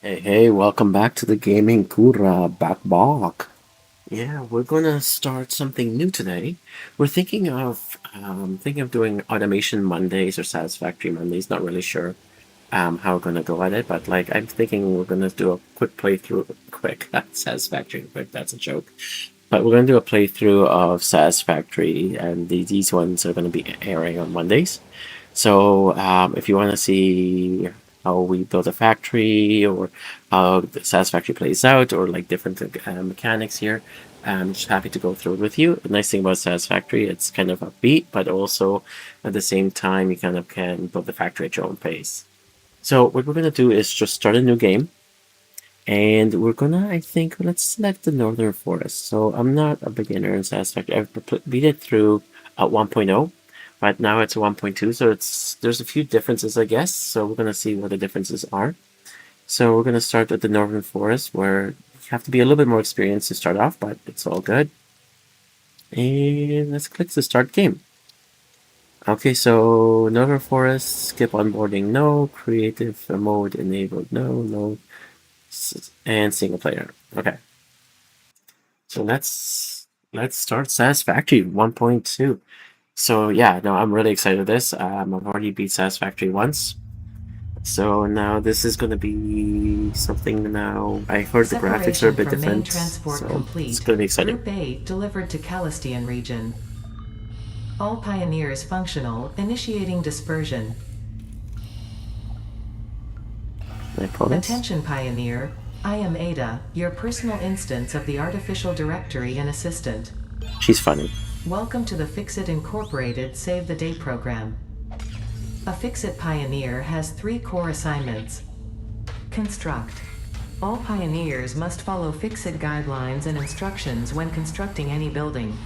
Hey, welcome back to the Gaming Kura BOCK. Yeah, we're gonna start something new today. We're thinking of doing automation Mondays or satisfactory Mondays. Not really sure how we're gonna go at it, but like I'm thinking we're gonna do a quick playthrough. Quick satisfactory. Quick, that's a joke. But we're gonna do a playthrough of satisfactory, and these ones are gonna be airing on Mondays. So if you want to see how we build a factory or how the Satisfactory plays out or like different mechanics here, I'm just happy to go through it with you. The nice thing about Satisfactory, it's kind of upbeat, but also at the same time, you kind of can build the factory at your own pace. So what we're going to do is just start a new game. And we're gonna, I think, let's select the Northern Forest. So I'm not a beginner in Satisfactory. I've beat it through at 1.0, but now it's 1.2. So there's a few differences, I guess. So we're gonna see what the differences are. So we're gonna start with the Northern Forest, where you have to be a little bit more experienced to start off, but it's all good. And let's click the start game. Okay, so Northern Forest, skip onboarding, no. Creative mode enabled, no. And single player. Okay. So let's start Satisfactory 1.2. So yeah, no, I'm really excited for this. I've already beat Satisfactory once. So now this is gonna be something now. I heard the graphics are a Separation bit from main different, transport so it's complete. gonna be exciting. Group A delivered to Calistian region. All pioneers functional, initiating dispersion. Can I pull this? Attention pioneer, I am Ada, your personal instance of the artificial directory and assistant. She's funny. Welcome to the Fixit Incorporated Save the Day program. A Fixit pioneer has 3 core assignments. Construct. All pioneers must follow Fixit guidelines and instructions when constructing any building.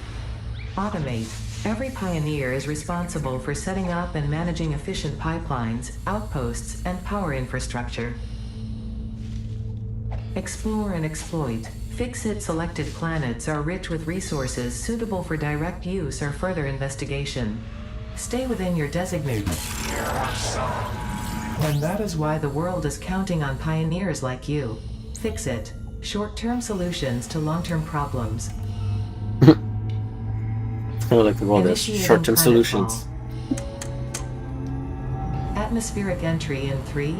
Automate. Every pioneer is responsible for setting up and managing efficient pipelines, outposts, and power infrastructure. Explore and exploit. Fixit selected planets are rich with resources suitable for direct use or further investigation. Stay within your designated. And that is why the world is counting on pioneers like you. Fixit. Short-term solutions to long-term problems. Kind of like the world has Initiating short-term planetfall. solutions. Atmospheric entry in 3,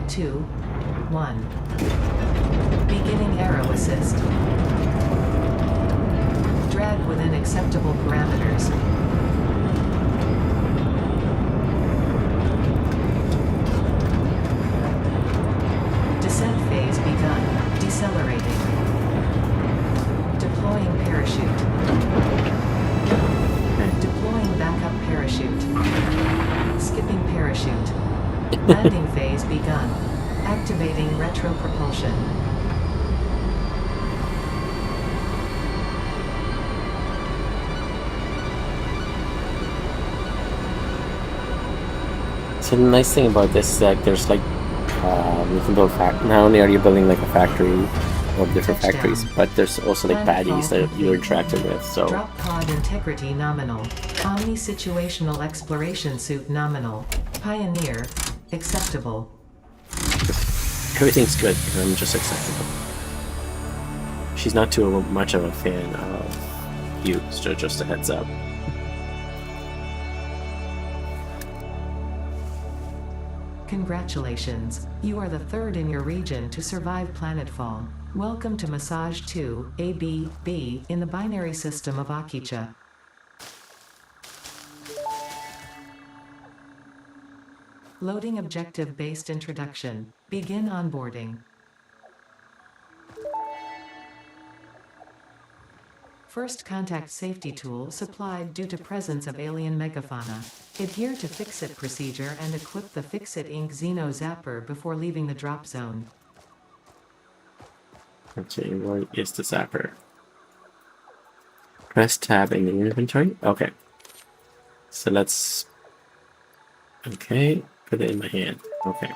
2, 1. Beginning aero assist. Drag within acceptable parameters. Descent phase begun. Decelerating. Deploying parachute. Deploying backup parachute. Skipping parachute. Landing phase begun. Activating retro propulsion. So the nice thing about this is that there's like you can build not only are you building like a factory of different factories, but there's also like baddies that you're interacting with. So Drop pod integrity nominal. Omni situational exploration suit nominal. Pioneer acceptable. everything's good. I'm just acceptable. She's not too much of a fan of you, so just a heads up. Congratulations, you are the 3rd in your region to survive planetfall. Welcome to Massage 2, A-B-B, in the binary system of Akicha. Loading objective-based introduction. Begin onboarding. First contact safety tool supplied due to presence of alien megafauna. Adhere to Fixit procedure and equip the Fixit Inc. Xeno Zapper before leaving the drop zone. Okay, what is the zapper? Press tab in the inventory. Okay. So let's. Okay, put it in my hand. Okay.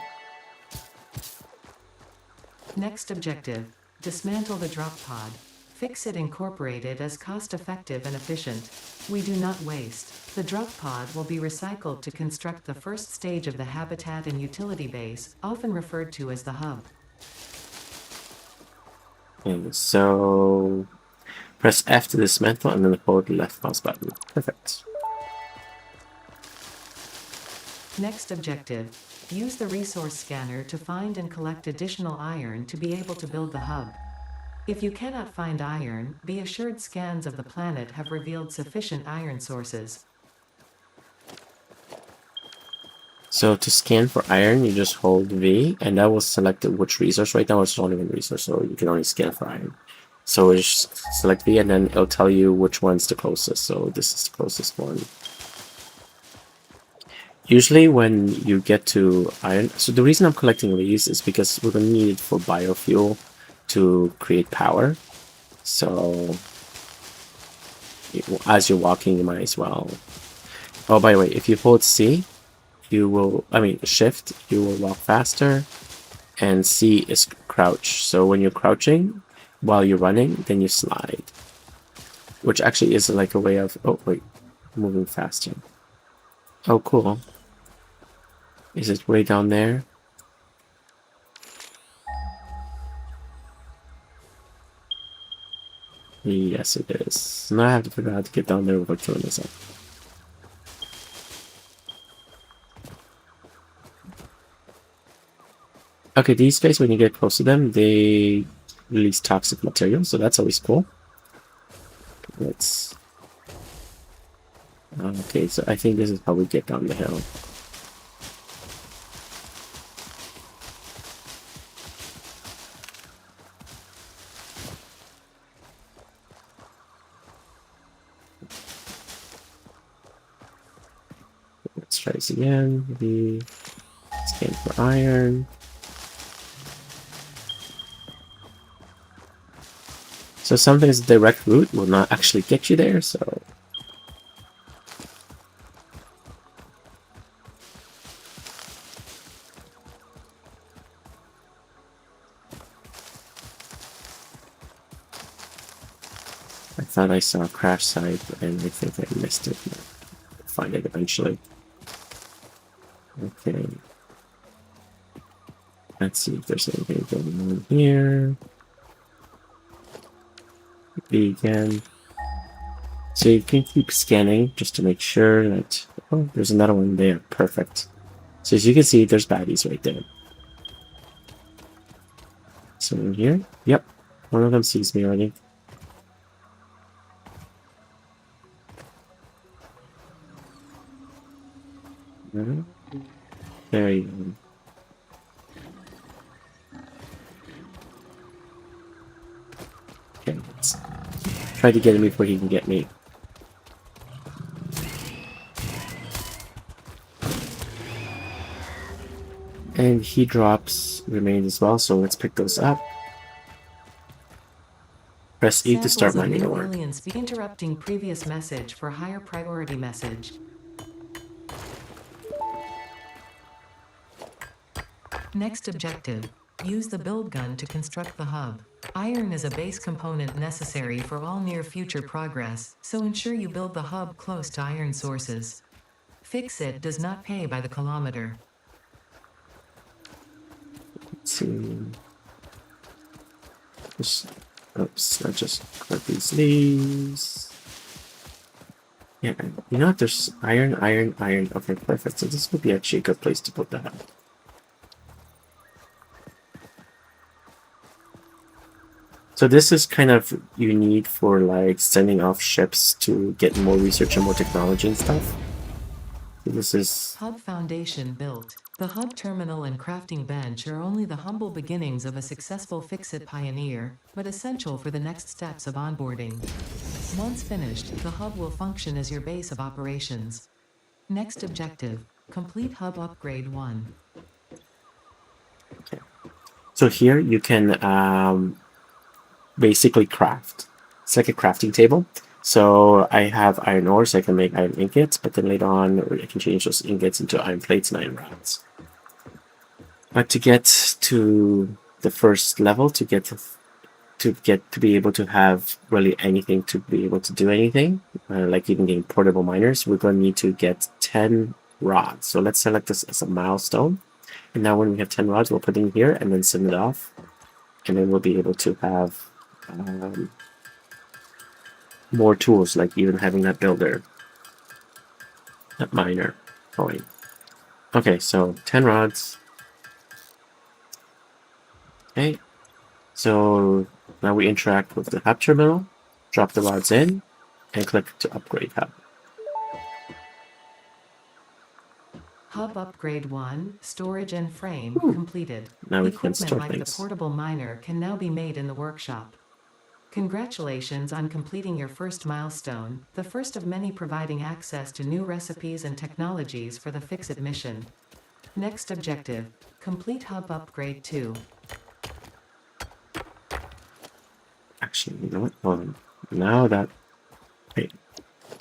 Next objective. Dismantle the drop pod. Fixit Incorporated as cost-effective and efficient. We do not waste. The drop pod will be recycled to construct the first stage of the habitat and utility base, often referred to as the hub. And so press F to dismantle and then hold the left mouse button. Perfect. Next objective. Use the resource scanner to find and collect additional iron to be able to build the hub. If you cannot find iron, be assured scans of the planet have revealed sufficient iron sources. So to scan for iron, you just hold V, and that will select which resource. Right now it's only one resource, so you can only scan for iron. So just select V, and then it'll tell you which one's the closest. So this is the closest one. Usually when you get to iron, so the reason I'm collecting these is because we're going to need it for biofuel to create power. So as you're walking, you might as well. Oh, by the way, if you hold C, you will, shift, you will walk faster, and C is crouch. So when you're crouching while you're running, then you slide, which actually is like a way of, oh wait, moving faster. Oh, cool. Is it way down there? Yes, it is. Now I have to figure out how to get down there without killing myself. Okay, these guys, when you get close to them, they release toxic material, so that's always cool. Let's... Okay, so I think this is how we get down the hill. Let's try this again. Maybe scan for iron. So something's direct route will not actually get you there, so... I thought I saw a crash site, and I think I missed it. I'll find it eventually. Okay. Let's see if there's anything going on here. B again. So you can keep scanning just to make sure that... Oh, there's another one there. Perfect. So as you can see, there's baddies right there. So in here? Yep. One of them sees me already. There you go. Okay, let's try to get him before he can get me. And he drops remains as well, so let's pick those up. Press E to start mining the work. Be interrupting previous message for higher priority message. Next objective. Use the build gun to construct the hub. Iron is a base component necessary for all near future progress, so ensure you build the hub close to iron sources. Fix it does not pay by the kilometer. Let's see. Oops, I just cut these leaves. Yeah, you know what? There's iron. Okay, perfect. So this would be actually a good place to put that. So this is kind of you need for like sending off ships to get more research and more technology and stuff. So this is Hub foundation built. The hub terminal and crafting bench are only the humble beginnings of a successful Fix-It pioneer, but essential for the next steps of onboarding. Once finished, the hub will function as your base of operations. Next objective, complete hub upgrade 1. okay. So here you can basically craft. It's like a crafting table. So I have iron ore, so I can make iron ingots, but then later on I can change those ingots into iron plates and iron rods. But to get to the first level, to be able to have really anything, to be able to do anything, like even getting portable miners, we're going to need to get 10 rods. So let's select this as a milestone. And now when we have 10 rods, we'll put it in here and then send it off. And then we'll be able to have more tools, like even having that builder, that miner going. Okay, so 10 rods. Okay, so now we interact with the hub terminal, drop the rods in, and click to upgrade hub. Hub Upgrade 1, Storage and Frame, completed. Now we can Equipment store like the things. portable miner can now be made in the workshop. Congratulations on completing your first milestone, the first of many providing access to new recipes and technologies for the Fix-It mission. Next objective, complete Hub Upgrade 2. Actually, you know what? Hold on. Now that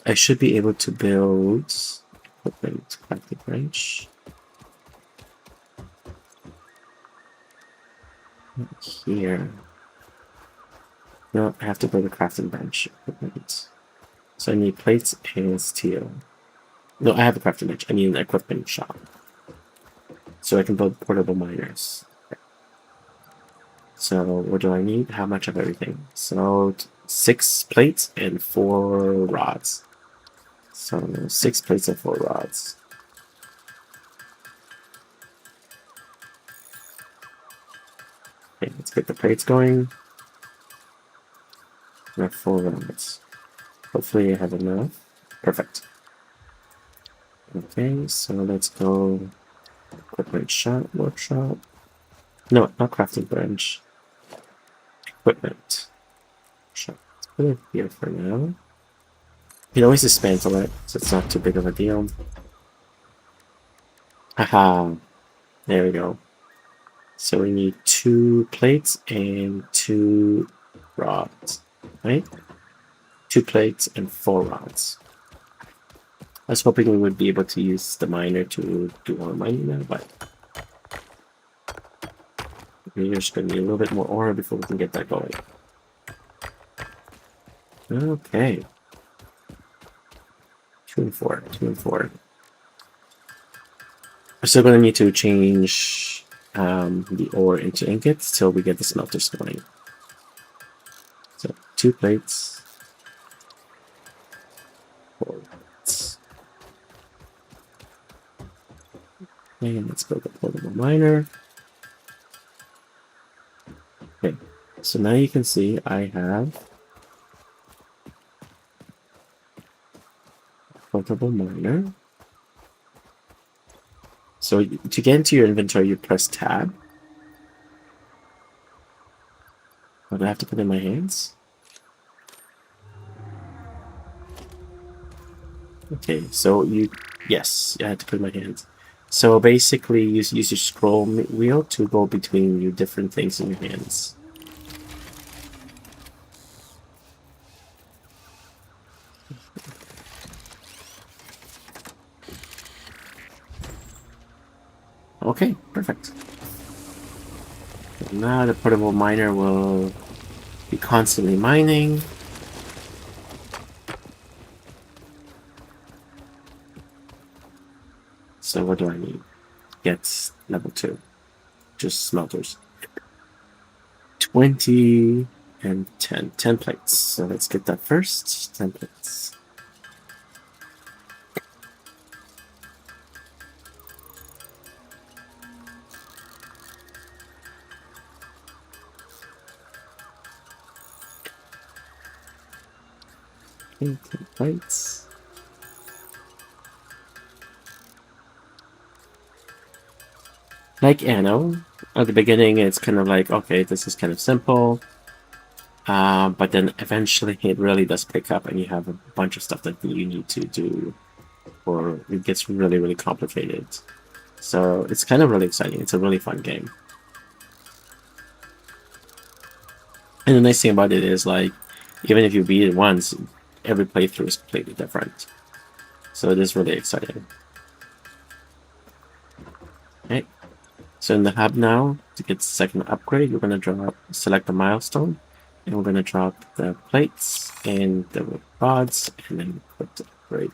I should be able to build equipment crafting bench here. No, I have to build a crafting bench equipment. So I need plates and steel. No, I have a crafting bench. I need an equipment shop. So I can build portable miners. So what do I need? How much of everything? So 6 plates and 4 rods. So 6 plates and 4 rods. Okay, let's get the plates going. I have 4 rods. Hopefully I have enough. Perfect. Okay, so let's go equipment shop, workshop. No, not crafting bench. Equipment shop. Let's put it here for now. You can always dismantle it, so it's not too big of a deal. Haha. There we go. So we need 2 plates and 2 rods, right? 2 plates and 4 rods. I was hoping we would be able to use the miner to do our mining now, but we're just going to need a little bit more ore before we can get that going. Okay. 2 and 4, 2 and 4. We're still going to need to change the ore into ingots till we get the smelters going. So 2 plates, 4 rods. And let's build a portable miner. Okay, so now you can see I have a portable miner. So to get into your inventory, you press tab. What do I have to put in my hands? Okay, so yes, I had to put in my hands. So basically, you use your scroll wheel to go between your different things in your hands. Okay, perfect. Now the portable miner will be constantly mining. So what do I need? Get level 2. Just smelters. 20 and 10. 10 plates. So let's get that first. 10 plates. Okay, 10 plates. Like Anno, at the beginning it's kind of like, okay, this is kind of simple. But then eventually it really does pick up and you have a bunch of stuff that you need to do, or it gets really, really complicated. So it's kind of really exciting. It's a really fun game. And the nice thing about it is, like, even if you beat it once, every playthrough is completely different. So it is really exciting. Okay. So in the hub now, to get the second upgrade, we're going to select the milestone, and we're going to drop the plates and the rods, and then click the upgrade.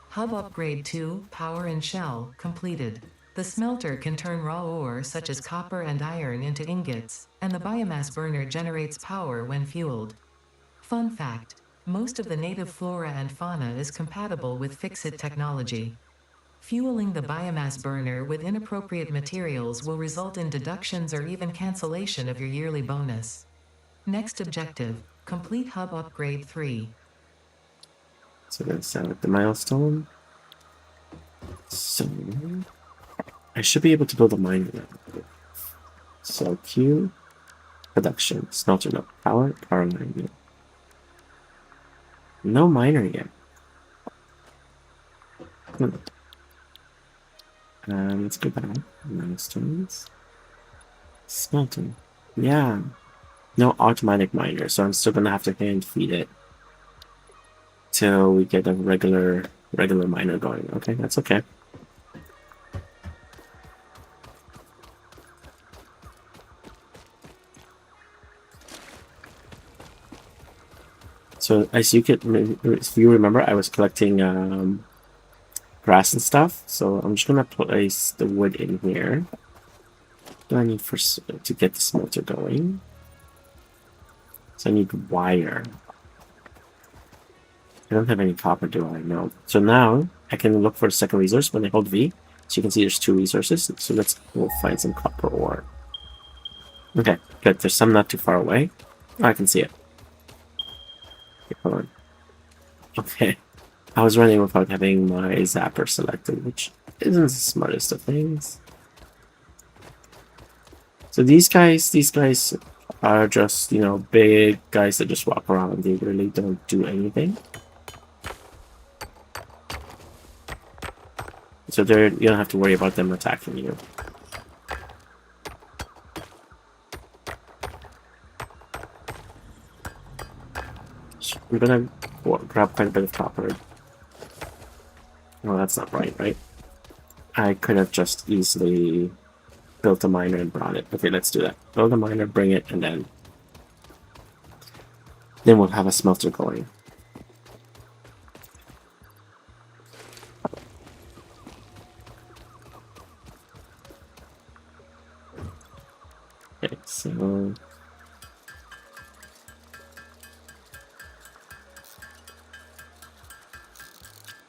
Hub Upgrade 2, Power and Shell, completed. The smelter can turn raw ore such as copper and iron into ingots, and the biomass burner generates power when fueled. Fun fact: most of the native flora and fauna is compatible with fix-it technology. Fueling the biomass burner with inappropriate materials will result in deductions or even cancellation of your yearly bonus. Next objective: complete hub upgrade 3. So let's start the milestone. So I should be able to build a miner now. So Q, production, smelter no, power line no. No miner yet. Let's go back. Milestones. Smelter. Yeah. No automatic miner, so I'm still gonna have to hand feed it till we get a regular miner going. Okay, that's okay. So as you could, if you remember, I was collecting grass and stuff. So I'm just gonna place the wood in here. What do I need to get the smelter going? So I need wire. I don't have any copper, do I? No. So now I can look for a second resource when I hold V. So you can see there's 2 resources. So we'll find some copper ore. Okay, good. There's some not too far away. Oh, I can see it. Okay, hold on. Okay. I was running without having my zapper selected, which isn't the smartest of things. So these guys are just, you know, big guys that just walk around. They really don't do anything. So you don't have to worry about them attacking you. I'm gonna grab quite a bit of copper. Well, that's not right? I could have just easily built a miner and brought it. Okay, let's do that. Build a miner, bring it, and then we'll have a smelter going. Okay, so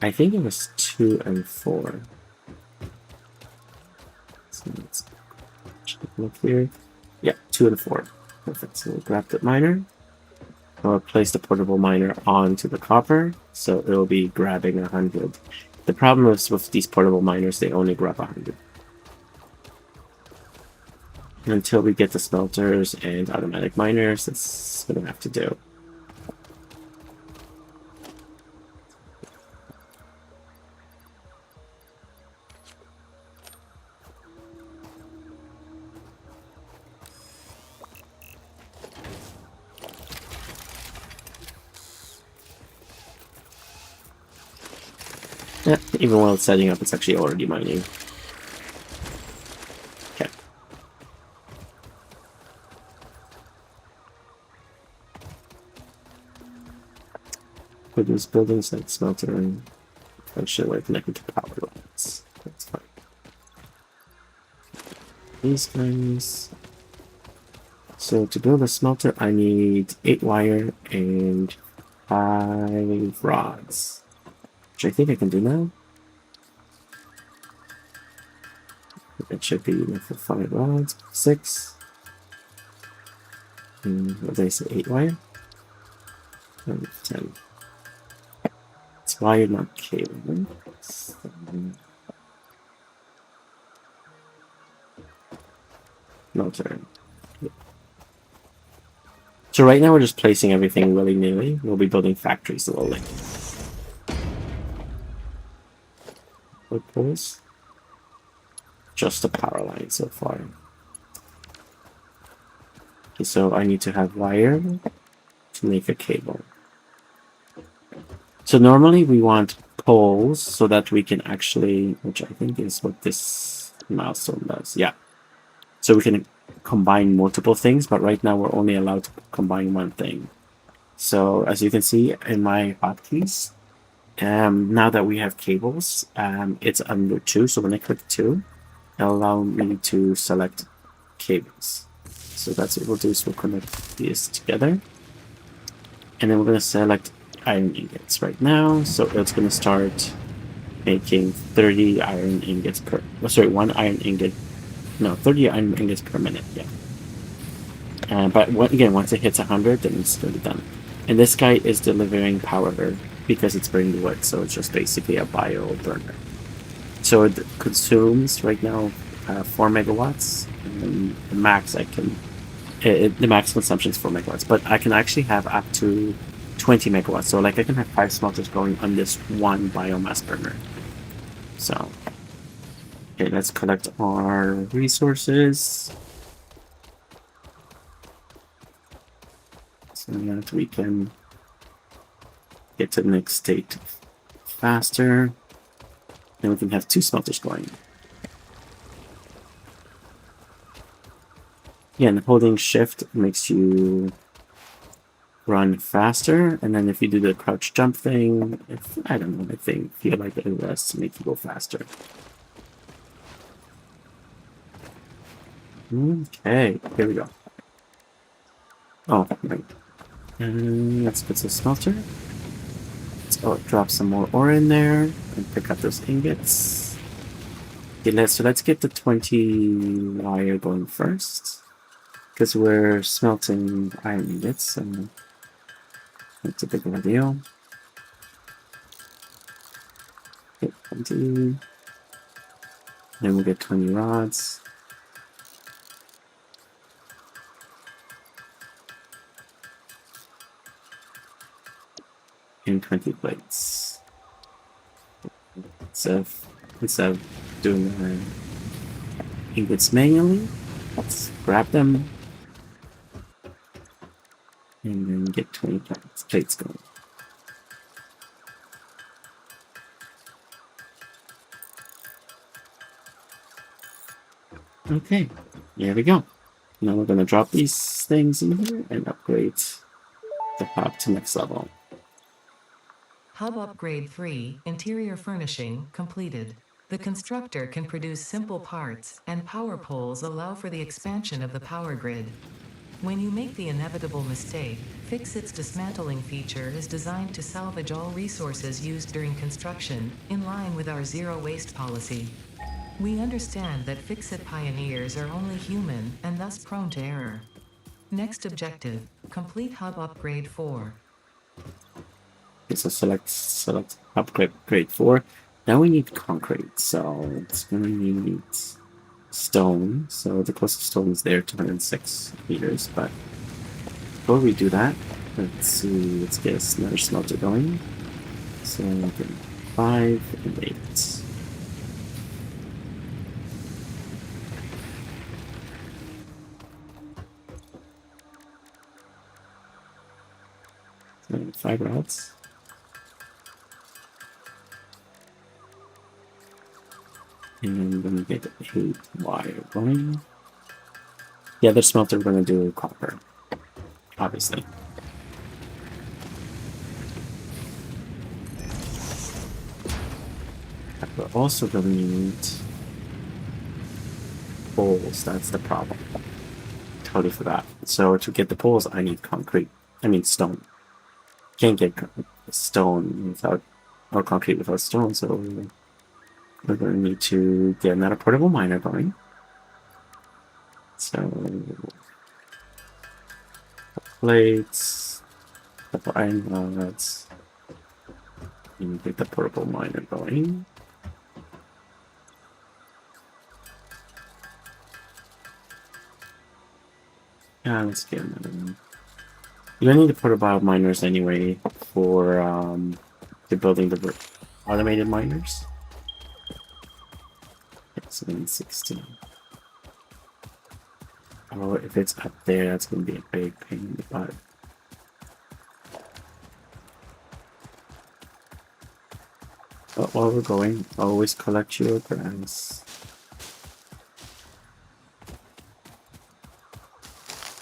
I think it was 2 and 4. So let's look here. Yeah, 2 and 4. Perfect. So we'll grab the miner. I'll place the portable miner onto the copper, so it'll be grabbing 100. The problem is with these portable miners, they only grab 100. Until we get the smelters and automatic miners, that's what I have to do. Yeah, even while it's setting up, it's actually already mining. Okay. Put these buildings like smelter and function are connected to power lines. That's fine. These guys. So to build a smelter, I need 8 wire and 5 rods. Which I think I can do now. It should be enough for 5 rods. 6. And what did I say? 8 wire? And 10. It's wire, not cable. No turn. So right now we're just placing everything willy-nilly. We'll be building factories slowly. Wood poles. Just a power line so far. Okay, so I need to have wire to make a cable. So normally we want poles so that we can actually, which I think is what this milestone does. Yeah. So we can combine multiple things, but right now we're only allowed to combine one thing. So as you can see in my hotkeys, now that we have cables, it's under 2. So when I click 2, allow me to select cables. So that's what we'll do, is we'll connect these together. And then we're going to select iron ingots right now. So it's going to start making 30 iron ingots per... Oh, sorry, 1 iron ingot... No, 30 iron ingots per minute, yeah. But again, once it hits 100, then it's going to be done. And this guy is delivering power because it's burning wood, so it's just basically a bio burner. So it consumes right now 4 megawatts, and the max I can... the max consumption is 4 megawatts, but I can actually have up to 20 megawatts. So like I can have 5 smelters going on this one biomass burner. So, okay, let's collect our resources. So that we can get to the next state faster. Then we can have 2 smelters going. Yeah, and holding shift makes you run faster, and then if you do the crouch jump thing, I don't know, I feel like it has to make you go faster. Okay, here we go. Oh, right. And let's put the smelter. Let's drop some more ore in there and pick up those ingots. Okay, so let's get the 20 wire going first, because we're smelting iron ingots, so that's a big of a deal. Okay, 20. Then we'll get 20 rods. And 20 plates. So instead of doing ingots manually, let's grab them and then get 20 plates going. Okay, there we go. Now we're going to drop these things in here and upgrade the hub to next level. Hub Upgrade 3, Interior Furnishing, completed. The constructor can produce simple parts, and power poles allow for the expansion of the power grid. When you make the inevitable mistake, Fix-It's dismantling feature is designed to salvage all resources used during construction, in line with our zero-waste policy. We understand that Fix-It pioneers are only human, and thus prone to error. Next objective, complete Hub Upgrade 4. Okay, so select upgrade 4. Now we need concrete, so it's going to need stone. So the closest stone is there, 206 meters. But before we do that, let's get another smelter going. So we can 5 and 8. 5 rods. And then we get 8 wire going. The other smelter we're going to do copper, obviously. We're also going to need poles. That's the problem. Totally forgot. So to get the poles, I need stone. Can't get stone without, or concrete without stone, so we're going to need to get another portable miner going. So, plates, couple iron rods, and get the portable miner going. Yeah, let's get another one. You're gonna need the portable miners anyway for building the automated miners. 716. Oh, if it's up there, that's gonna be a big pain in the butt. But while we're going, always collect your grass.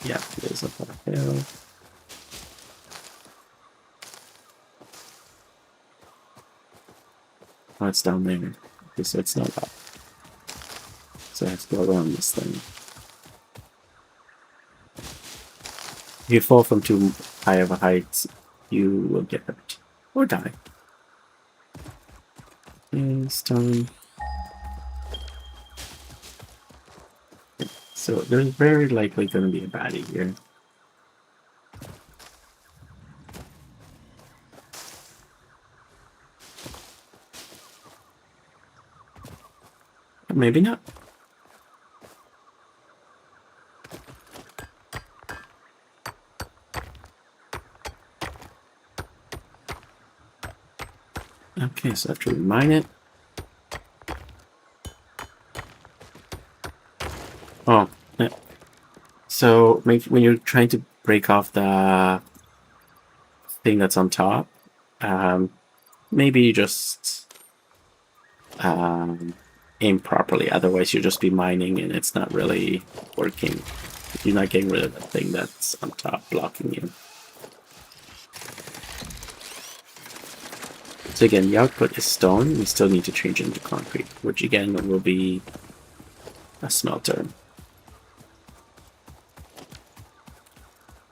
Yeah, there's a hill. Oh, it's down there. Okay, so it's not up. So I have to go around this thing. If you fall from too high of a height, you will get hurt. Or die. Okay, stone. So there's very likely going to be a baddie here. Or maybe not. Okay, so after we mine it. Oh, yeah. So when you're trying to break off the thing that's on top, maybe you just aim properly. Otherwise, you'll just be mining and it's not really working. You're not getting rid of the thing that's on top blocking you. So again, the output is stone. We still need to change it into concrete, which again will be a smelter.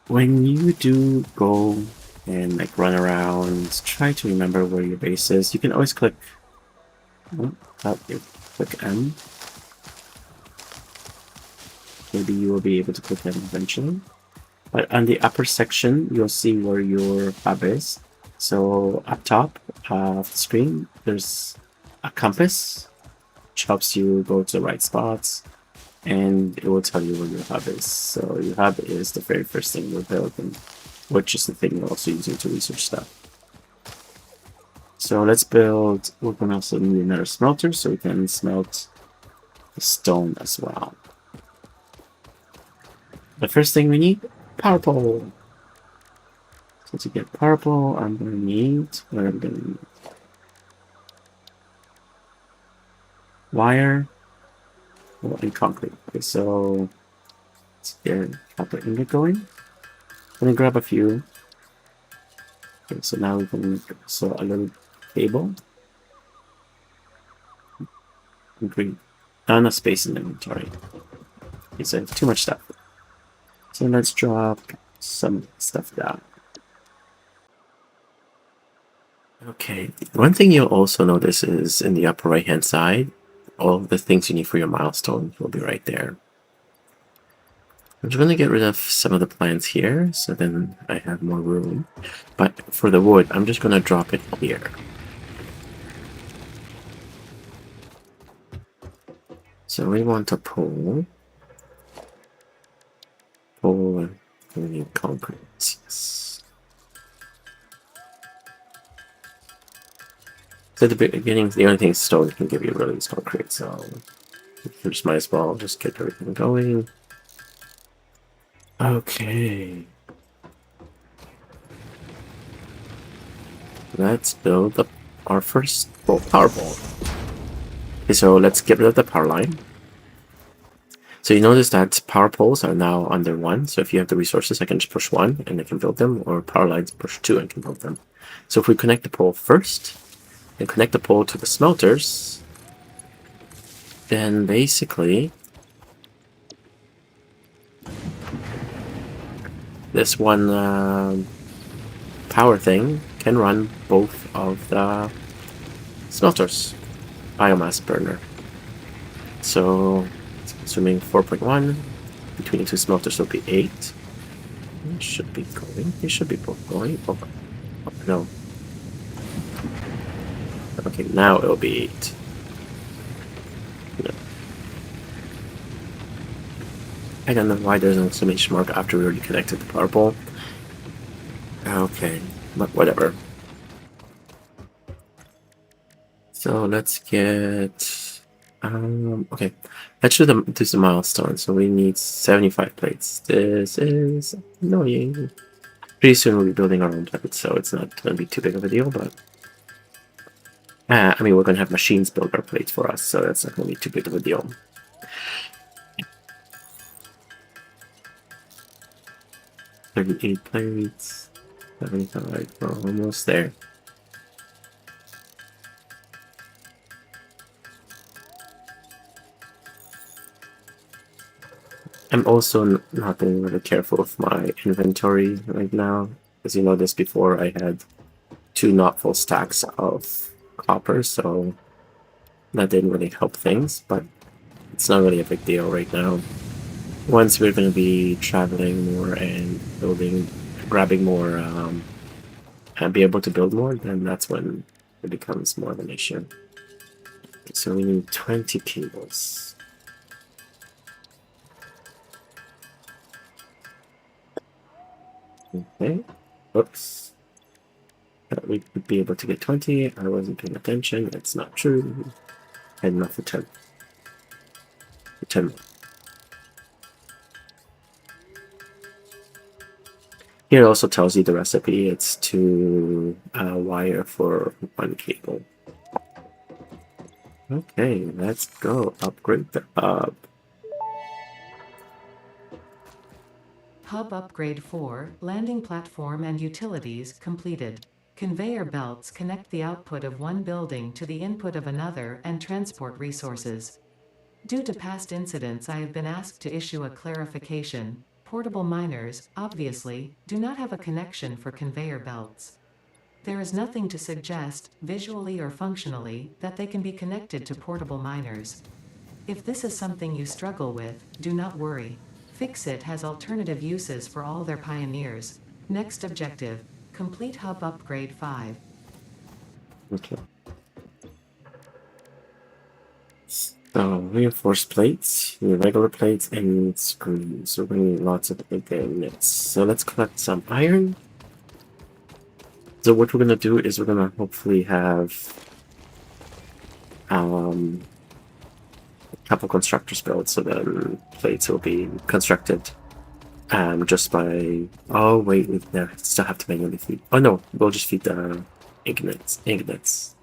When you do go and like run around, try to remember where your base is. You can always click. Click M. Maybe you will be able to click M eventually. But on the upper section, you'll see where your hub is. So up top of the screen, there's a compass, which helps you go to the right spots, and it will tell you where your hub is. So your hub is the very first thing we're building, which is the thing we're also using to research stuff. So let's build, we're going to also need another smelter so we can smelt the stone as well. The first thing we need, power pole. So to get power pole, I'm going to need, what I'm going to need? Wire and concrete. Okay, so let's get copper ingot going. I'm going to grab a few. Okay, so now we can make so a little cable. Green. Not enough space in the inventory. Okay, so too much stuff. So let's drop some stuff down. Okay, one thing you'll also notice is in the upper right hand side, all the things you need for your milestones will be right there. I'm just going to get rid of some of the plants here, so then I have more room. But for the wood, I'm just going to drop it here. So we want a pole. Pole, we need concrete. Yes. So at the beginning, the only thing stone can give you really is concrete, so you just might as well just get everything going. Okay. Let's build up our first power pole. Okay, so let's get rid of the power line. So you notice that power poles are now under 1. So if you have the resources, I can just push 1 and I can build them, or power lines push 2 and can build them. So if we connect the pole first and connect the pole to the smelters, then basically this one power thing can run both of the smelters. Biomass burner. So it's consuming 4.1. Between the two smelters will be 8. It should be going. They should be both going. Oh no. Okay, now it'll be 8. No. I don't know why there's an exclamation mark after we already connected the power pole. Okay, but whatever. So let's get okay. Let's do the milestone. So we need 75 plates. This is annoying. Pretty soon we'll be building our own plates, so it's not going to be too big of a deal. But I mean, we're going to have machines build our plates for us, so that's not going to be too big of a deal. $38 plates. 75. We're almost there. I'm also not being really careful with my inventory right now. As you noticed before, I had 2 not full stacks of copper, so that didn't really help things, but it's not really a big deal right now. Once we're going to be traveling more and grabbing more, and be able to build more, then that's when it becomes more of an issue. So we need 20 cables. Okay. Oops. Thought we would be able to get 20. I wasn't paying attention. It's not true. And not for 10. For 10 more. Here it also tells you the recipe. It's to wire for 1 cable. Okay, let's go upgrade the hub. Hub Upgrade 4, Landing Platform and Utilities, completed. Conveyor belts connect the output of one building to the input of another and transport resources. Due to past incidents, I have been asked to issue a clarification. Portable miners, obviously, do not have a connection for conveyor belts. There is nothing to suggest, visually or functionally, that they can be connected to portable miners. If this is something you struggle with, do not worry. Fixit has alternative uses for all their pioneers. Next objective, complete Hub Upgrade 5. Okay. So, reinforced plates, regular plates, and screws. So we need lots of ingots. So let's collect some iron. So what we're gonna do is we're gonna hopefully have a couple constructors built, so then plates will be constructed just by. Oh wait, we still have to manually feed. Oh no, we'll just feed the ingots.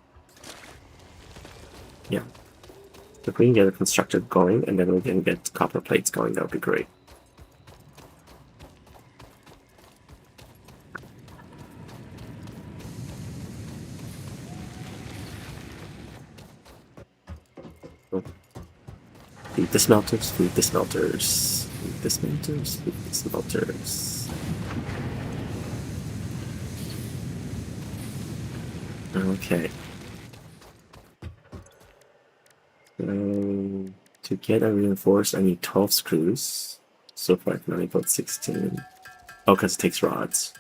Yeah. If we can get a constructor going, and then we can get copper plates going, that would be great. Feed the smelters, feed the smelters, feed the smelters, feed the smelters. Okay. So, to get a reinforced, I need 12 screws. So far I can only build 16. Oh, because it takes rods.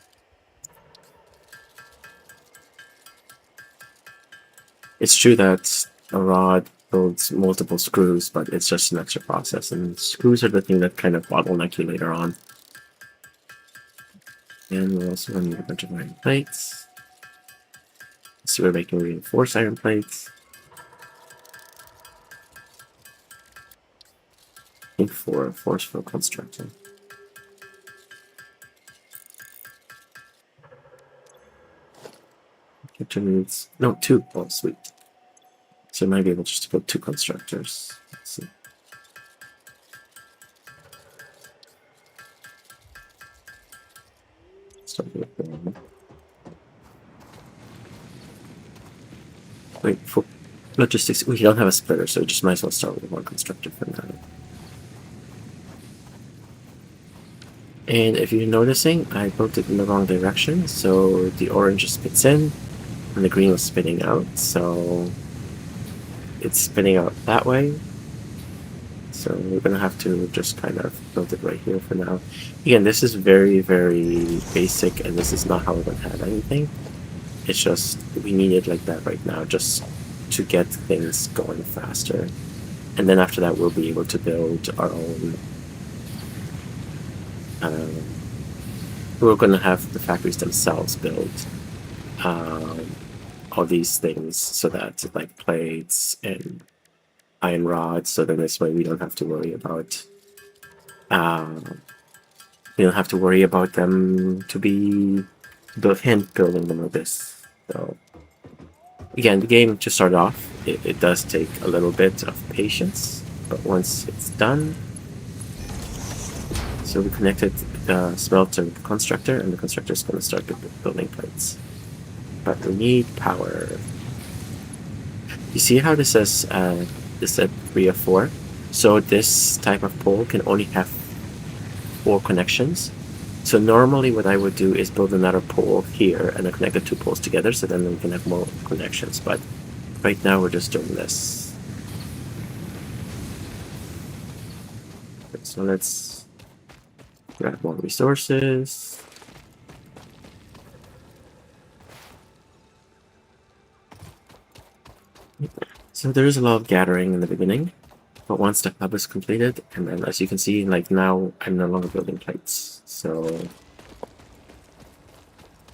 It's true that a rod builds multiple screws, but it's just an extra process, and screws are the thing that kind of bottleneck you later on. And we're also going to need a bunch of iron plates. So we're making reinforced iron plates. I think 4 forceful construction. Needs no 2. Oh, sweet. So I might be able just to build 2 constructors. Let's see. Start with the wait for logistics. We don't have a splitter, so we just might as well start with 1 constructor for now. And if you're noticing, I built it in the wrong direction, so the orange spits in, and the green was spitting out, so it's spinning out that way. So we're gonna have to just kind of build it right here for now. Again, this is very, very basic, and this is not how we're gonna have anything. It's just, we need it like that right now, just to get things going faster. And then after that, we'll be able to build our own. We're gonna have the factories themselves build all these things, so that like plates and iron rods, so then this way we don't have to worry about them to be hand building them like this. So again, the game to start off, it does take a little bit of patience, but once it's done. So we connected the smelter with the constructor, and the constructor is going to start building plates. But we need power. You see how this said 3 of 4? So this type of pole can only have 4 connections. So normally what I would do is build another pole here and then connect the 2 poles together so then we can have more connections. But right now we're just doing this. So let's grab more resources. So there is a lot of gathering in the beginning, but once the hub is completed, and then as you can see, like now I'm no longer building plates. So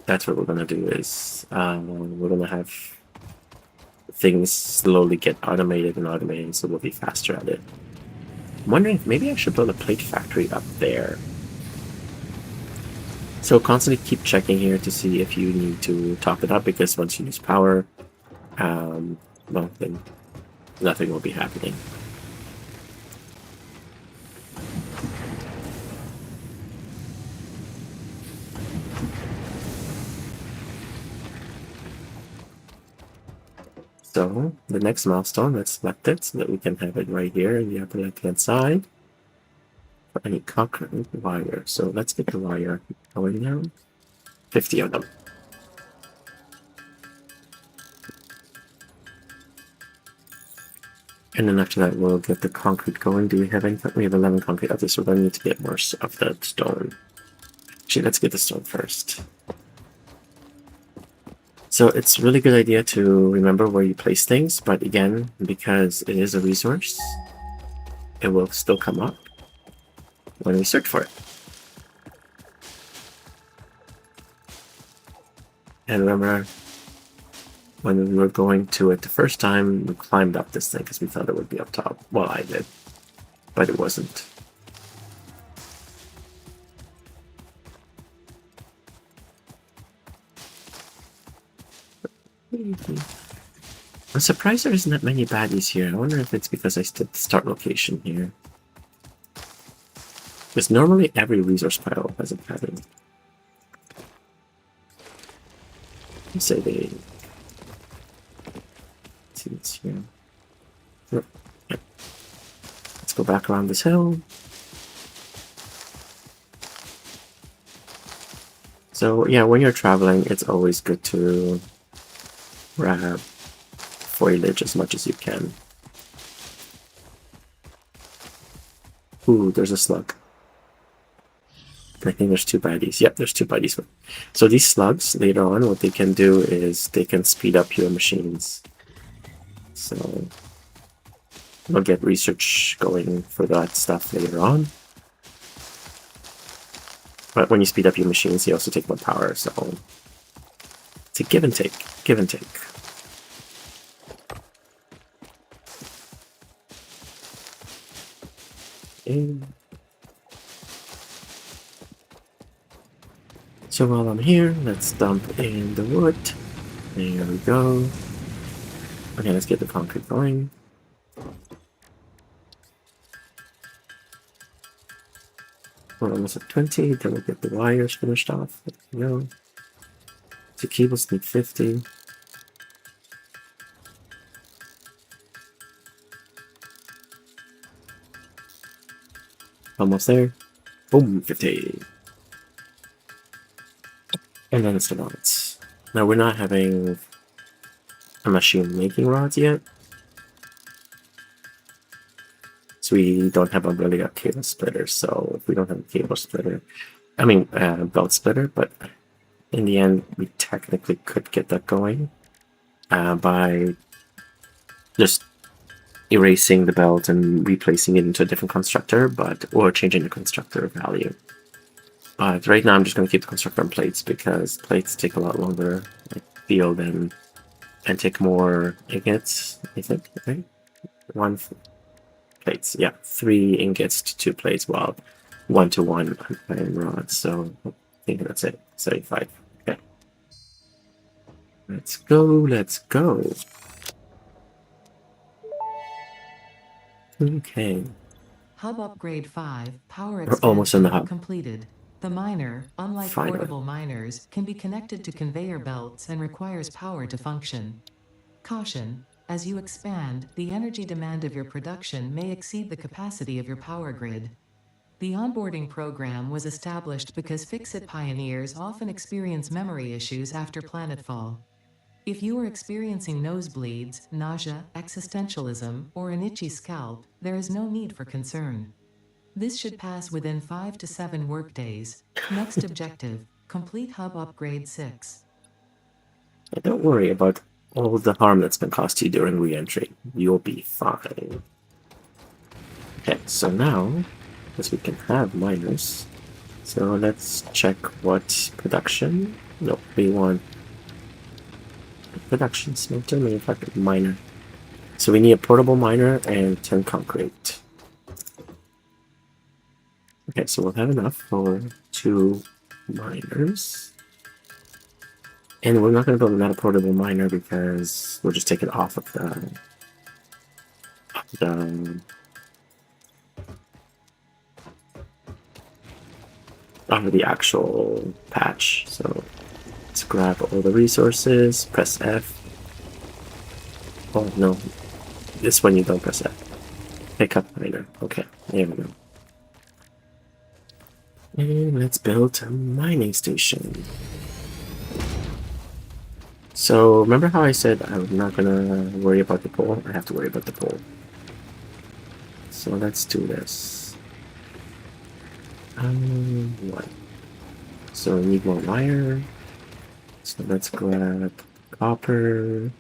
that's what we're gonna do is we're gonna have things slowly get automated and automated, so we'll be faster at it. I'm wondering if maybe I should build a plate factory up there. So constantly keep checking here to see if you need to top it up, because once you lose power, well, then nothing will be happening. So the next milestone, let's select it so that we can have it right here in the upper left-hand side for any concrete wire. So let's get the wire going now. 50 of them. And then after that, we'll get the concrete going. Do we have any? We have 11 concrete. Okay, so we're going to need to get more of that stone. Actually, let's get the stone first. So it's a really good idea to remember where you place things, but again, because it is a resource, it will still come up when we search for it. And remember, when we were going to it the first time, we climbed up this thing because we thought it would be up top. Well, I did, but it wasn't. I'm surprised there isn't that many baddies here. I wonder if it's because I did the start location here. Because normally every resource pile has a baddie. Let's say they... Let's see what's here. Yep. Let's go back around this hill. So yeah, when you're traveling, it's always good to grab foliage as much as you can. Ooh, there's a slug. I think there's 2 baddies. Yep, there's 2 baddies. So these slugs, later on, what they can do is they can speed up your machines. So we'll get research going for that stuff later on. But when you speed up your machines, you also take more power, so it's a give and take, give and take. Okay. So while I'm here, let's dump in the wood. There we go. Okay, let's get the concrete going. We're almost at 20, then we'll get the wires finished off. There we go. The cables need 50. Almost there. Boom, 50. And then it's the rods. Now we're not having a machine making rods yet. So we don't have really a cable splitter, so if we don't have a cable splitter, I mean belt splitter, but in the end we technically could get that going by just erasing the belt and replacing it into a different constructor, or changing the constructor value. But right now I'm just going to keep the constructor on plates because plates take a lot longer, I feel, and take more ingots, I think, right? 1 plates, yeah, 3 ingots to 2 plates, while 1 to 1 iron rods. So I think that's it. 75. Okay. Let's go, let's go. Okay. Hub upgrade 5, power We're almost in the expansion hub. completed. The miner, unlike Finally. portable miners, can be connected to conveyor belts and requires power to function. Caution: as you expand, the energy demand of your production may exceed the capacity of your power grid. The onboarding program was established because Fix-It pioneers often experience memory issues after planetfall. If you are experiencing nosebleeds, nausea, existentialism, or an itchy scalp, there is no need for concern. This should pass within 5 to 7 workdays. Next objective, complete Hub Upgrade 6. Don't worry about all the harm that's been caused to you during re-entry. You'll be fine. Okay, so now, as we can have miners, so let's check what production. No, we want production smelter, manufactured miner. So we need a portable miner and 10 concrete. Okay, so we'll have enough for 2 miners. And we're not going to build another portable miner because we'll just take it off of the actual patch. So let's grab all the resources, press F. Oh no, this one you don't press F. Pick up miner. Okay, there we go. And let's build a mining station. So remember how I said I'm not gonna worry about the pole? I have to worry about the pole. So let's do this. What? So we need more wire. So let's grab copper.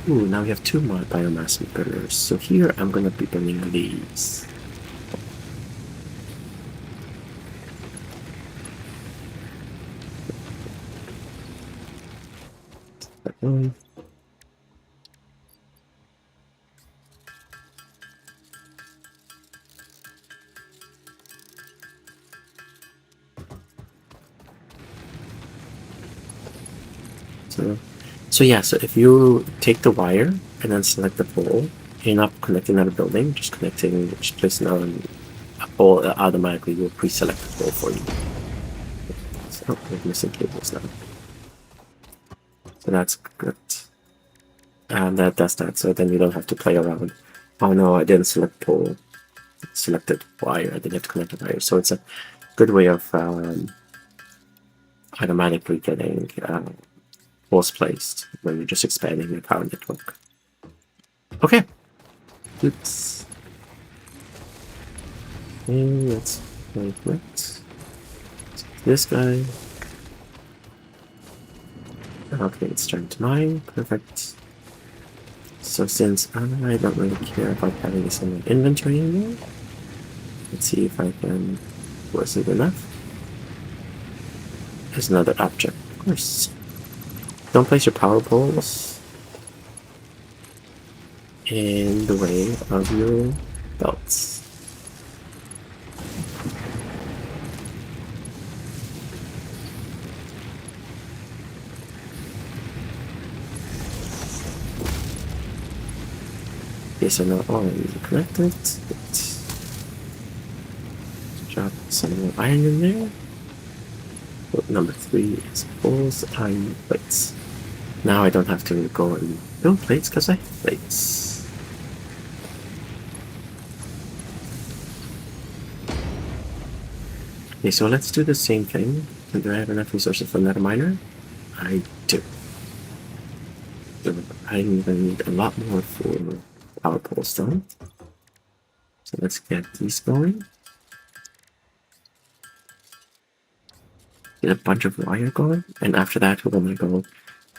Ooh, now we have 2 more biomass burners. So here I'm gonna be burning these. That one. So yeah, so if you take the wire and then select the pole, you're not connecting another building, just placing on a pole that automatically will pre-select the pole for you. So we're missing cables now. So that's good. And that does that, so then you don't have to play around. Oh no, I didn't select pole. Selected wire, I didn't have to connect the wire. So it's a good way of automatically getting poles placed when you're just expanding your power network. Okay. Oops. And let's make it. This guy. Okay, it's turned to mine. Perfect. So since I don't really care about having this in my inventory anymore, let's see if I can. Was it enough? There's another object, of course. Don't place your power poles in the way of your belts. Okay, so now all I need to connect it. Let's drop some more iron in there. Number 3 is poles, iron, plates. Now I don't have to go and build plates because I have plates. Okay, so let's do the same thing. And do I have enough resources for another miner? I do. So I even need a lot more for power poles though. So let's get these going. Get a bunch of wire going, and after that we're gonna go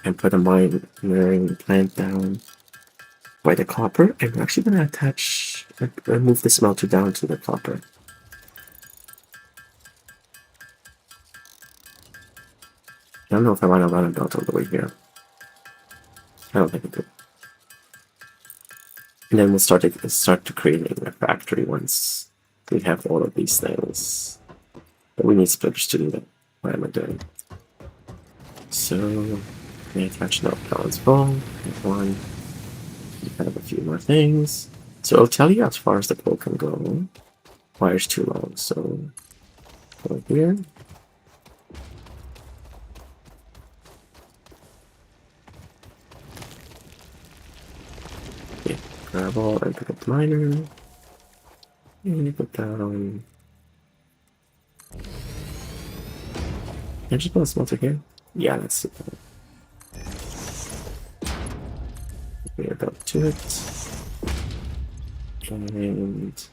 and put a mining plant down by the copper, and we're actually gonna attach move the smelter down to the copper. I don't know if I want to run a belt all the way here. I don't think I do. And then we'll start to creating a factory once we have all of these things. But we need splitters to do that. What am I doing? So we attach no balance full. One. We have a few more things. So it'll tell you as far as the pole can go. Wire's too long, so go here. Okay, grab all and pick up the miner. Put down. Can I just put a smelter here? Yeah, let's see. We're about to it. And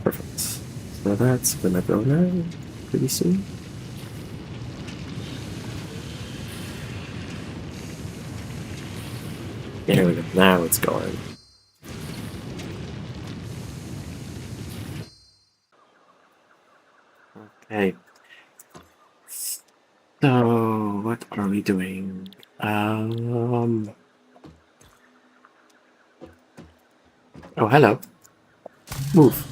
perfect. So that's gonna go now pretty soon. There we go. Now it's going. Okay. So what are we doing? Oh, hello. Move.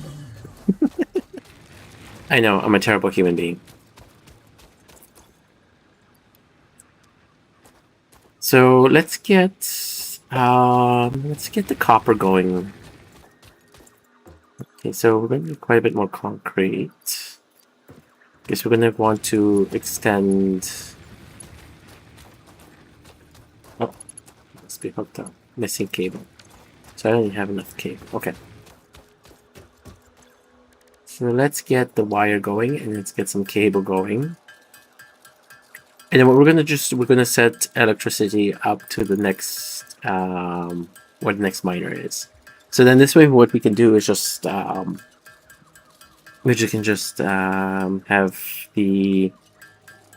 I know, I'm a terrible human being. So let's get the copper going. Okay, so we're going to need quite a bit more concrete. Guess we're going to want to extend. Oh, must be hooked up. Missing cable. So I don't even have enough cable. Okay. So let's get the wire going and let's get some cable going. And then what we're gonna set electricity up to the next what the next miner is. So then this way what we can do is just we can just have the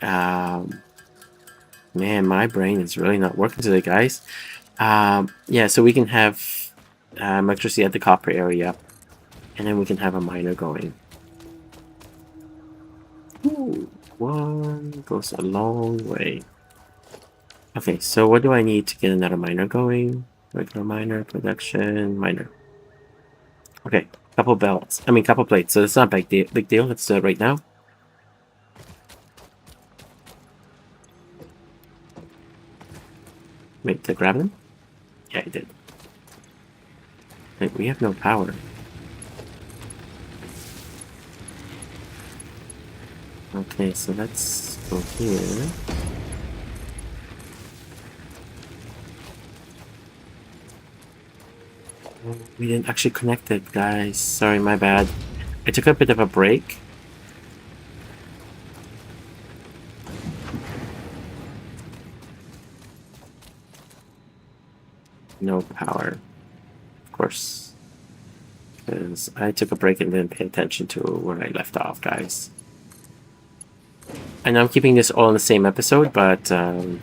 man, my brain is really not working today, guys. Yeah, so we can have electricity at the copper area, and then we can have a miner going. Ooh, one goes a long way. Okay, so what do I need to get another miner going? Regular miner, production, miner. Okay, couple belts. I mean, couple plates. So it's not a big deal. Let's do it right now. Wait, did I grab them? Yeah, I did. Wait, we have no power. Okay, so let's go here. Oh, we didn't actually connect it, guys. Sorry, my bad. I took a bit of a break. No power. Of course. Because I took a break and didn't pay attention to where I left off, guys. I know I'm keeping this all in the same episode, but I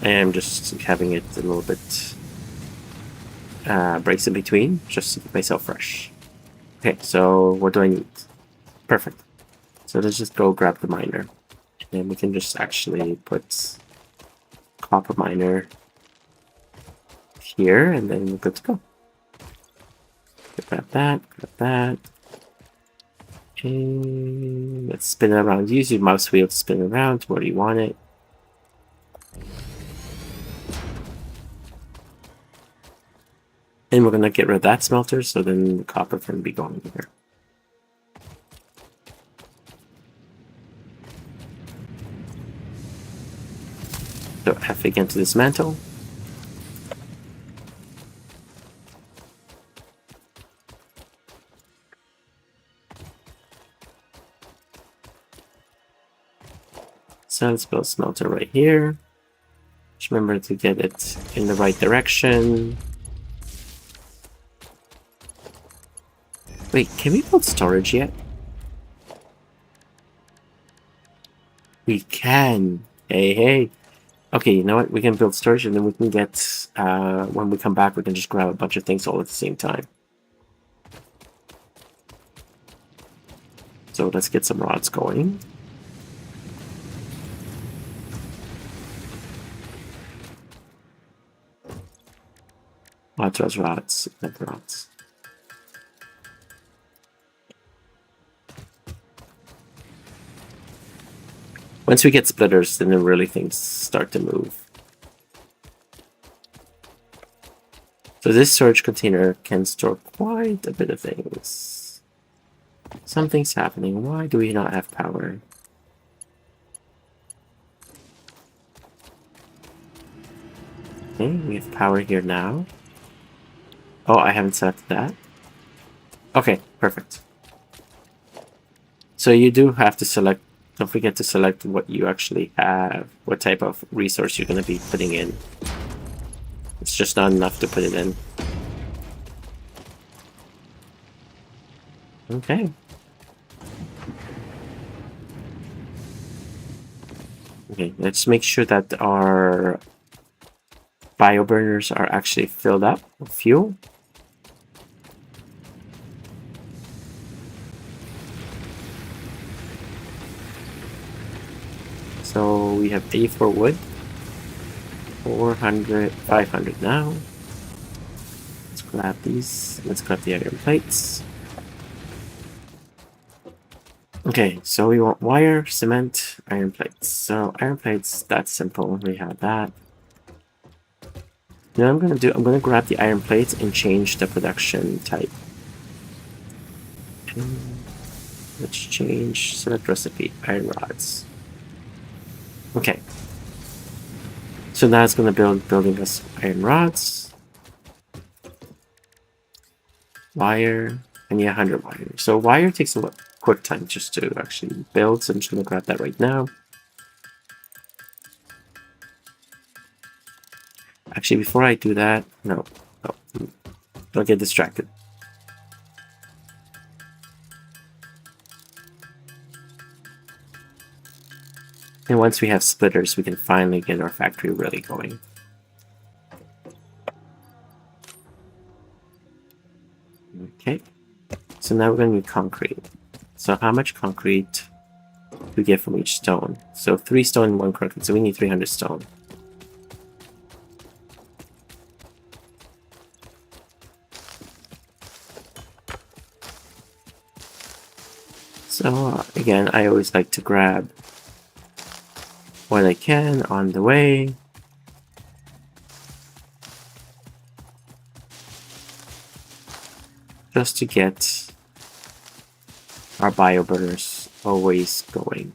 am just having it a little bit breaks in between, just to keep myself fresh. Okay, so what do I need? Perfect. So let's just go grab the miner. And then we can just actually put copper miner here, and then we're good to go. Grab that, grab that. And let's spin it around. Use your mouse wheel to spin it around to where you want it. And we're gonna get rid of that smelter, so then the copper can be going here. So F again to dismantle. So let's build a smelter right here. Just remember to get it in the right direction. Wait, can we build storage yet? We can. Hey, hey. Okay, you know what? We can build storage and then we can get, when we come back, we can just grab a bunch of things all at the same time. So let's get some rods going. Rods, not rods. Once we get splitters, then really things start to move. So this storage container can store quite a bit of things. Something's happening. Why do we not have power? Okay, we have power here now. Oh, I haven't selected that. Okay, perfect. So you do have to select, don't forget to select what you actually have, what type of resource you're going to be putting in. It's just not enough to put it in. Okay. Okay, let's make sure that our bioburners are actually filled up with fuel. So we have 84 wood, 400, 500 now. Let's grab these. Let's grab the iron plates. Okay, so we want wire, cement, iron plates. So iron plates, that's simple. We have that. Now I'm gonna grab the iron plates and change the production type. Let's change select recipe, iron rods. Okay. So now it's gonna building us iron rods. Wire, and yeah, 100 wire. So wire takes a quick time just to actually build, so I'm just gonna grab that right now. Actually, before I do that, no, don't get distracted. And once we have splitters, we can finally get our factory really going. Okay, so now we're gonna need concrete. So how much concrete do we get from each stone? So 3 stone and 1 concrete, so we need 300 stone. So again, I always like to grab what I can on the way. Just to get our bioburners always going.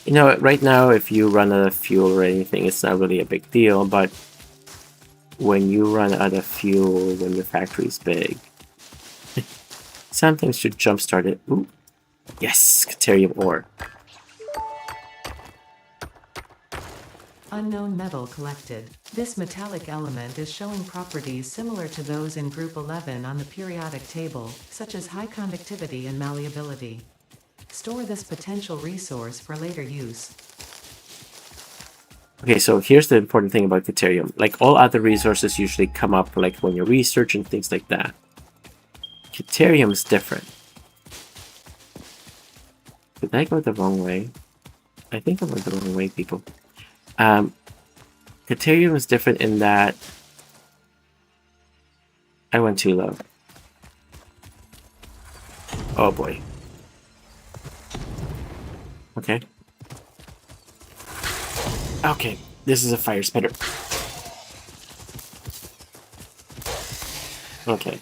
You know, right now, if you run out of fuel or anything, it's not really a big deal, but when you run out of fuel when your factory's big, sometimes you jumpstart it. Ooh, yes, Caterium ore. Unknown metal collected. This metallic element is showing properties similar to those in Group 11 on the periodic table, such as high conductivity and malleability. Store this potential resource for later use. Okay, so here's the important thing about Caterium. Like all other resources usually come up like when you research and things like that. Caterium is different. Did I go the wrong way? I think I went the wrong way, people. Caterium is different in that I went too low. Oh boy. Okay. Okay, this is a fire spitter. Okay.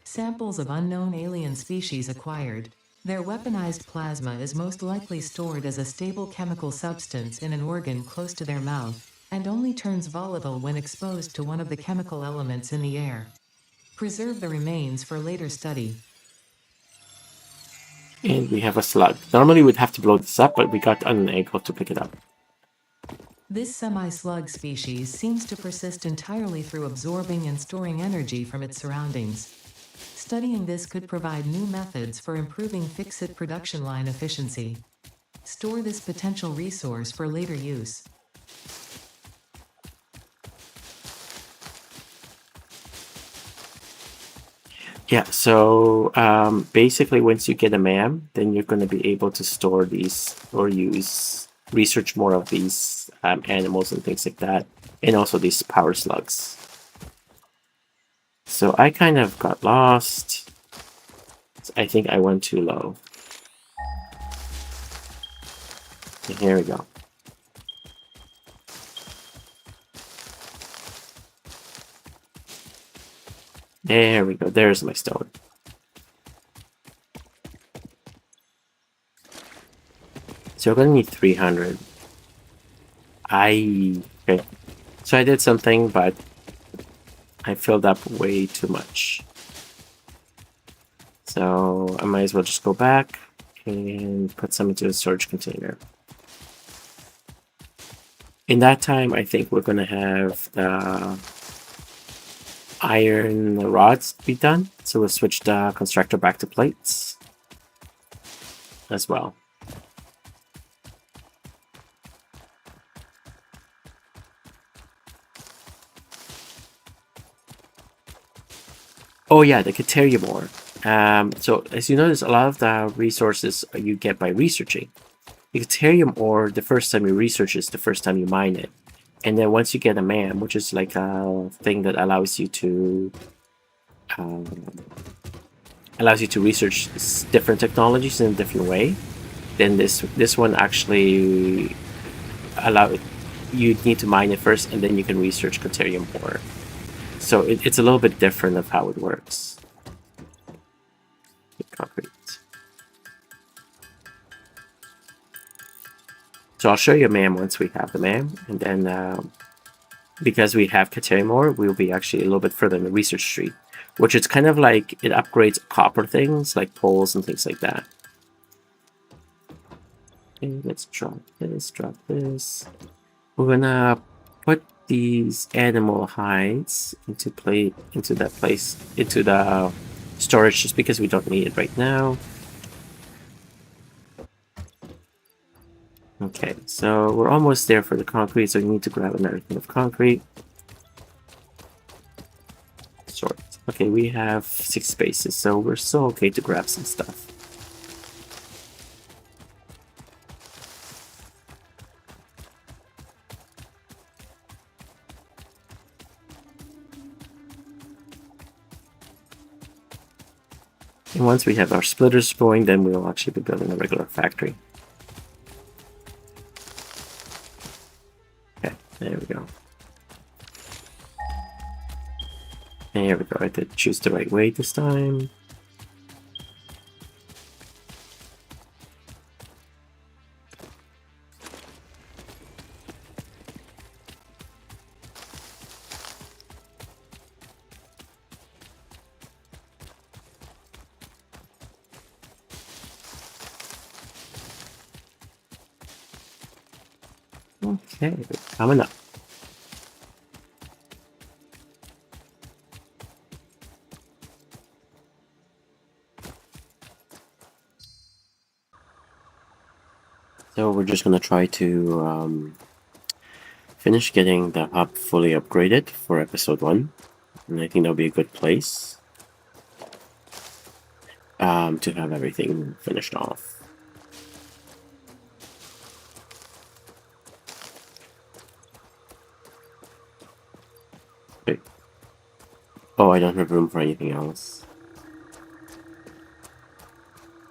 Samples of unknown alien species acquired. Their weaponized plasma is most likely stored as a stable chemical substance in an organ close to their mouth, and only turns volatile when exposed to one of the chemical elements in the air. Preserve the remains for later study. And we have a slug. Normally we'd have to blow this up, but we got unable to pick it up. This semi-slug species seems to persist entirely through absorbing and storing energy from its surroundings. Studying this could provide new methods for improving fix-it production line efficiency. Store this potential resource for later use. Yeah, so basically once you get a MAM, then you're going to be able to store these or research more of these animals and things like that, and also these power slugs. So I kind of got lost. I think I went too low. And here we go. There we go. There's my stone. So we're gonna need 300. Okay. So I did something, but I filled up way too much. So I might as well just go back and put some into a storage container. In that time, I think we're gonna have the iron rods be done. So we'll switch the constructor back to plates as well. Oh yeah, the Caterium ore. So as you notice, a lot of the resources you get by researching. The Caterium ore, the first time you research is the first time you mine it. And then once you get a MAM, which is like a thing that allows you to research different technologies in a different way, then this one actually you need to mine it first, and then you can research Caterium ore. So it's a little bit different of how it works. Concrete. So I'll show you a MAM once we have the MAM, and then because we have Caterium ore, we'll be actually a little bit further in the research tree, which is kind of like it upgrades copper things like poles and things like that. Okay, let's drop this. We're gonna put these animal hides into the storage just because we don't need it right now. Okay, so we're almost there for the concrete, so we need to grab another thing of concrete. Sort. Okay, we have 6 spaces, so we're still okay to grab some stuff. And once we have our splitters going, then we'll actually be building a regular factory. Okay, there we go. There we go, I did choose the right way this time. Okay, coming up. So we're just gonna try to finish getting the hub fully upgraded for episode 1, and I think that'll be a good place to have everything finished off. Okay. Oh, I don't have room for anything else.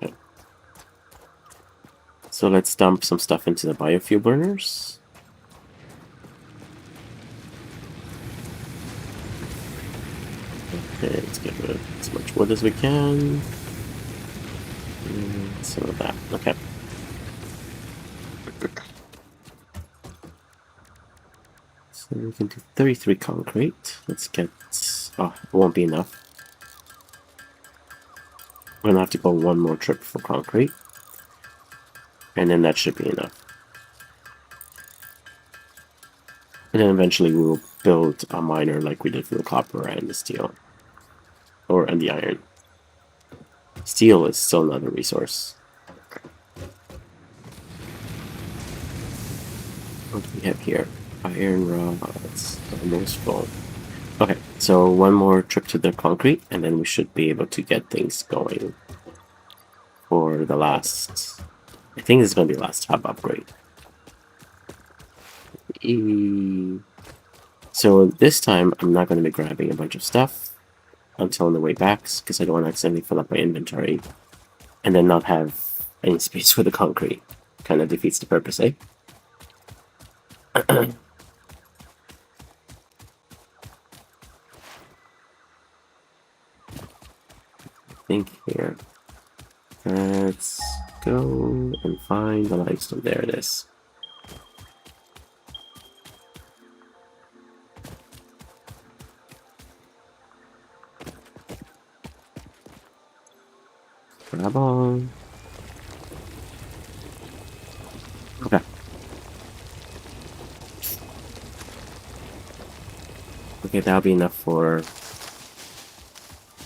Okay. So let's dump some stuff into the biofuel burners. Okay, let's get rid of as much wood as we can. And some of that. Okay. So we can do 33 concrete. Let's get... Oh, it won't be enough. We're gonna have to go one more trip for concrete. And then that should be enough. And then eventually we will build a miner like we did for the copper and the steel. And the iron. Steel is still another resource. What do we have here? Iron rods. Almost full. Okay, so one more trip to the concrete, and then we should be able to get things going for the last... I think this is going to be the last hub upgrade. So this time, I'm not going to be grabbing a bunch of stuff until on the way back, because I don't want to accidentally fill up my inventory and then not have any space for the concrete. Kind of defeats the purpose, eh? think here. Let's go and find the limestone. There it is. Grab on. Okay. Okay, that'll be enough for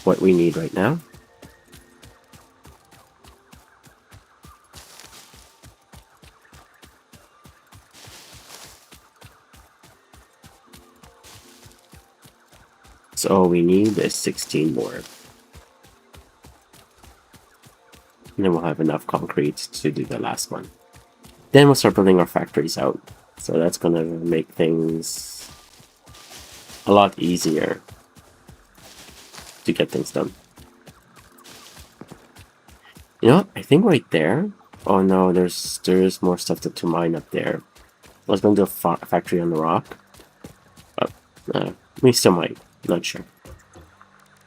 what we need right now. So all we need is 16 more. And then we'll have enough concrete to do the last one. Then we'll start building our factories out. So that's gonna make things a lot easier to get things done. You know what? I think right there. Oh no, there's more stuff to mine up there. I was going to do a factory on the rock, but we still might. Not sure.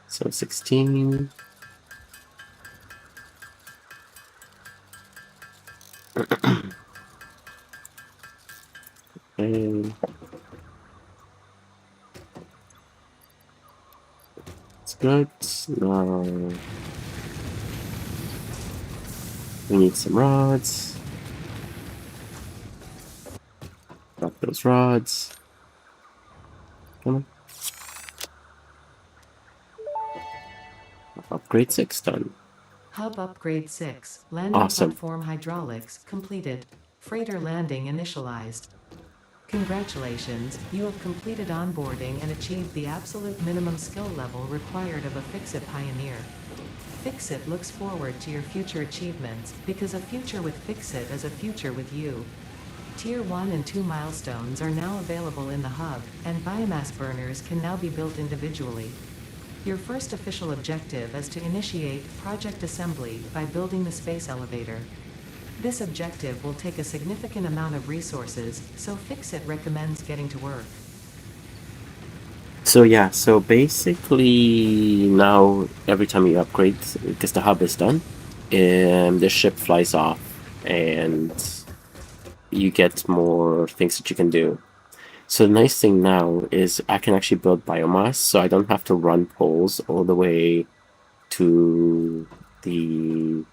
So 16. Okay. It's good. Now we need some rods. Drop those rods. Come on. Upgrade 6 done. Hub Upgrade 6. Landing Awesome. platform hydraulics completed. Freighter landing initialized. Congratulations, you have completed onboarding and achieved the absolute minimum skill level required of a Fix-It Pioneer. Fix-It looks forward to your future achievements, because a future with Fix-It is a future with you. Tier 1 and 2 milestones are now available in the hub, and biomass burners can now be built individually. Your first official objective is to initiate project assembly by building the space elevator. This objective will take a significant amount of resources, so Fix-It recommends getting to work. So yeah, so basically now every time you upgrade, because the hub is done, the ship flies off and you get more things that you can do. So the nice thing now is I can actually build biomass, so I don't have to run poles all the way to the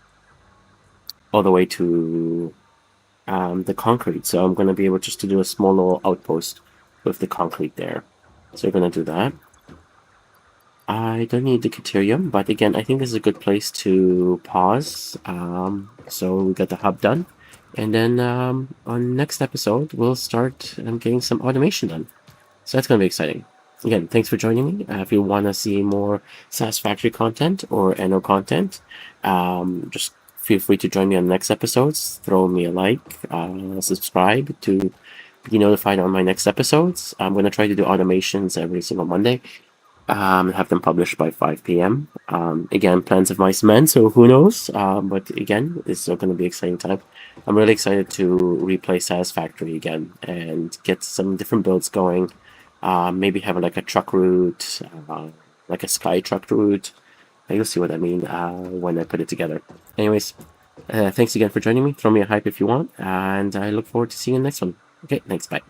the concrete. So I'm going to be able just to do a small little outpost with the concrete there. So we're going to do that. I don't need the Caterium, but again, I think this is a good place to pause. So we got the hub done. And then on next episode, we'll start getting some automation done. So that's going to be exciting. Again, thanks for joining me. If you want to see more Satisfactory content or NO content, just feel free to join me on the next episodes. Throw me a like, subscribe to be notified on my next episodes. I'm going to try to do automations every single Monday. Have them published by 5 p.m. Again, plans of mice and men, so who knows? But again, it's still going to be an exciting time. I'm really excited to replay Satisfactory again and get some different builds going. Maybe have like a truck route, like a sky truck route. You'll see what I mean when I put it together. Anyways, thanks again for joining me. Throw me a hype if you want, and I look forward to seeing you in the next one. Okay, thanks, bye.